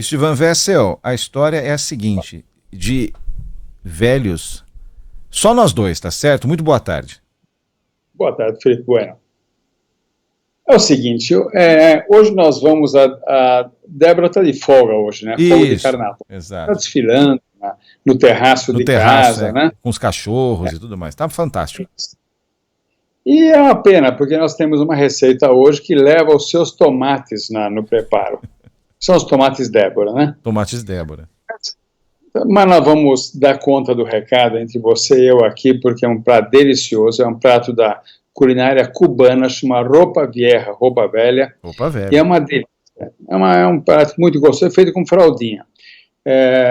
Estivan Wessel, a história é a seguinte, de velhos, só nós dois, tá certo? Muito boa tarde. Boa tarde, Felipe Bueno. É o seguinte, hoje nós vamos, a Débora está de folga hoje, né? Folga de carnaval. Exato. Está desfilando no terraço de casa, né? Com os cachorros e tudo mais. Tá fantástico. E é uma pena, porque nós temos uma receita hoje que leva os seus tomates no preparo. São os tomates Débora, né? Tomates Débora. Mas nós vamos dar conta do recado entre você e eu aqui, porque é um prato delicioso, é um prato da culinária cubana, chama roupa velha. Roupa velha. E é uma delícia. É um prato muito gostoso, feito com fraldinha.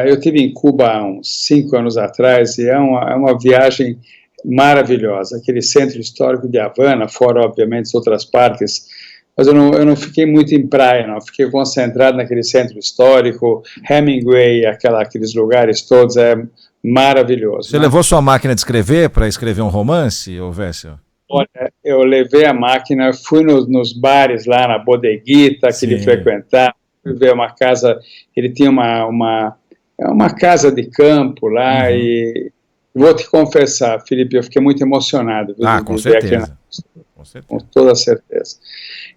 Eu estive em Cuba há uns 5 anos atrás e é uma viagem maravilhosa. Aquele centro histórico de Havana, fora, obviamente, as outras partes. Mas eu não fiquei muito em praia, não. Fiquei concentrado naquele centro histórico, Hemingway, aqueles lugares todos, é maravilhoso. Você levou sua máquina de escrever para escrever um romance, ô Wessel? Olha, eu levei a máquina, fui nos bares lá na bodeguita que ele frequentava, fui ver uma casa, ele tinha uma casa de campo lá e vou te confessar, Felipe, eu fiquei muito emocionado. Com certeza. Com toda certeza.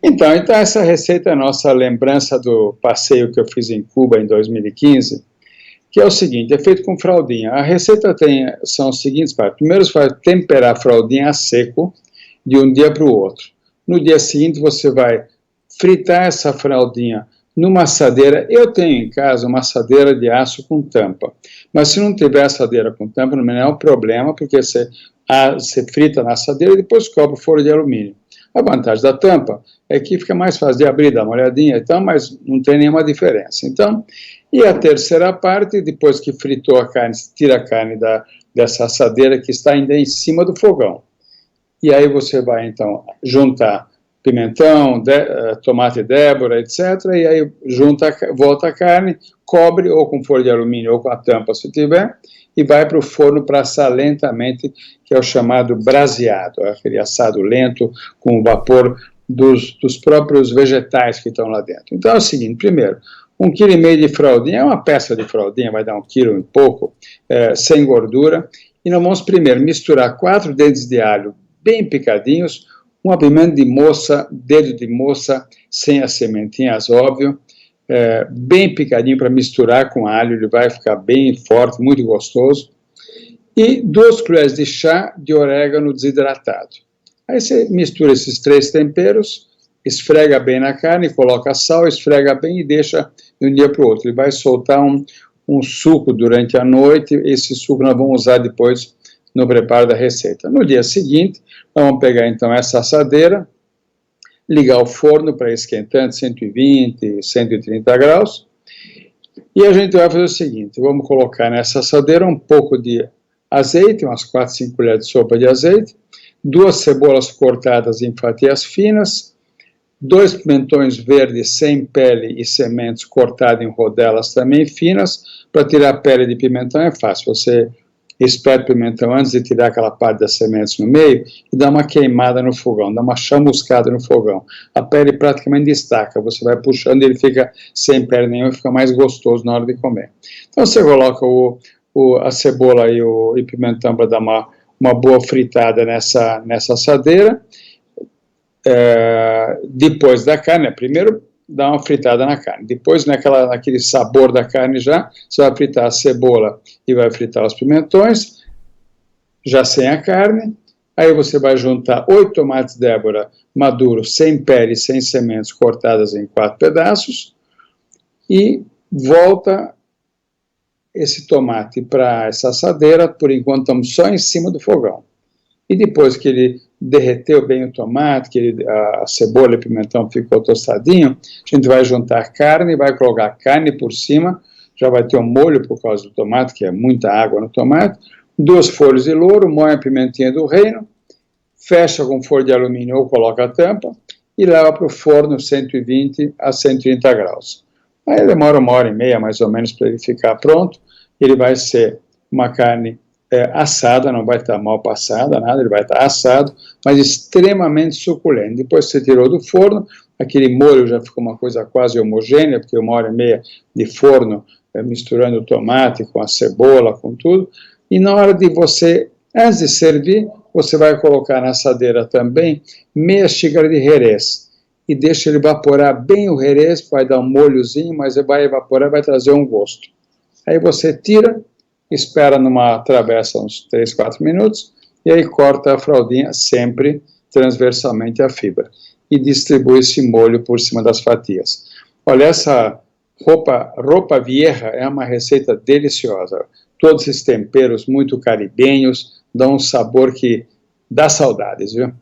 Então, essa receita é a nossa lembrança do passeio que eu fiz em Cuba em 2015, que é o seguinte, é feito com fraldinha. A receita são os seguintes partes. Primeiro, você vai temperar a fraldinha a seco de um dia para o outro. No dia seguinte, você vai fritar essa fraldinha numa assadeira. Eu tenho em casa uma assadeira de aço com tampa, mas se não tiver assadeira com tampa, não é um problema, porque você frita na assadeira e depois cobre o forno de alumínio. A vantagem da tampa é que fica mais fácil de abrir, dar uma olhadinha e tal, mas não tem nenhuma diferença. Então, e a terceira parte, depois que fritou a carne, você tira a carne dessa assadeira que está ainda em cima do fogão. E aí você vai, então, juntar pimentão, tomate Débora, etc. E aí volta a carne, cobre ou com folha de alumínio ou com a tampa, se tiver, e vai para o forno para assar lentamente, que é o chamado braseado, aquele assado lento com o vapor dos próprios vegetais que estão lá dentro. Então é o seguinte, primeiro, 1,5 kg de fraldinha, é uma peça de fraldinha, vai dar 1 kg e pouco, sem gordura, e nós vamos primeiro misturar 4 dentes de alho bem picadinhos, uma pimenta de moça, dedo de moça, sem as sementinhas, óbvio, bem picadinho para misturar com alho, ele vai ficar bem forte, muito gostoso, e 2 colheres de chá de orégano desidratado. Aí você mistura esses 3 temperos, esfrega bem na carne, coloca sal, esfrega bem e deixa de um dia para o outro. Ele vai soltar um suco durante a noite, esse suco nós vamos usar depois no preparo da receita. No dia seguinte, nós vamos pegar então essa assadeira, ligar o forno para esquentante, 120, 130 graus, e a gente vai fazer o seguinte, vamos colocar nessa assadeira um pouco de azeite, umas 4, 5 colheres de sopa de azeite, 2 cebolas cortadas em fatias finas, 2 pimentões verdes sem pele e sementes cortados em rodelas também finas, para tirar a pele de pimentão é fácil, você espeta o pimentão antes de tirar aquela parte das sementes no meio e dá uma queimada no fogão, dá uma chamuscada no fogão. A pele praticamente destaca, você vai puxando e ele fica sem pele nenhuma e fica mais gostoso na hora de comer. Então você coloca a cebola e o pimentão para dar uma boa fritada nessa assadeira. Depois da carne, primeiro dá uma fritada na carne, depois naquele sabor da carne você vai fritar a cebola e vai fritar os pimentões, já sem a carne, aí você vai juntar 8 tomates Débora maduros, sem pele, sem sementes, cortadas em 4 pedaços, e volta esse tomate para essa assadeira, por enquanto estamos só em cima do fogão. E depois que ele derreteu bem o tomate, a cebola e o pimentão ficou tostadinho, a gente vai juntar a carne, vai colocar a carne por cima, já vai ter um molho por causa do tomate, que é muita água no tomate, 2 folhas de louro, moe a pimentinha do reino, fecha com folha de alumínio ou coloca a tampa e leva para o forno 120 a 130 graus. Aí demora 1h30 mais ou menos para ele ficar pronto, ele vai ser uma carne assada, não vai estar mal passada, nada, ele vai estar assado, mas extremamente suculento. Depois que você tirou do forno, aquele molho já ficou uma coisa quase homogênea, porque 1h30 de forno, misturando o tomate com a cebola, com tudo, e na hora de você, antes de servir, você vai colocar na assadeira também meia xícara de Jerez, e deixa ele evaporar bem o Jerez, vai dar um molhozinho, mas vai evaporar, vai trazer um gosto. Aí você tira, espera numa travessa uns 3, 4 minutos, e aí corta a fraldinha sempre transversalmente a fibra, e distribui esse molho por cima das fatias. Olha, essa roupa vieja é uma receita deliciosa. Todos esses temperos muito caribenhos dão um sabor que dá saudades, viu?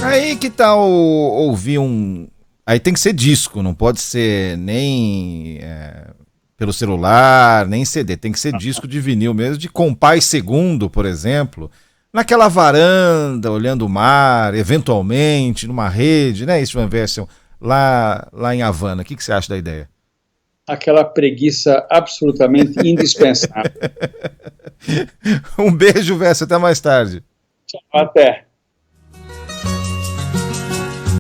Aí que tal ouvir um... Aí tem que ser disco, não pode ser nem pelo celular, nem CD. Tem que ser disco de vinil mesmo, de Compás Segundo, por exemplo, naquela varanda, olhando o mar, eventualmente, numa rede, né, isso, Van Wersel, lá em Havana. O que você acha da ideia? Aquela preguiça absolutamente indispensável. Um beijo, Wersel, até mais tarde. Tchau, até.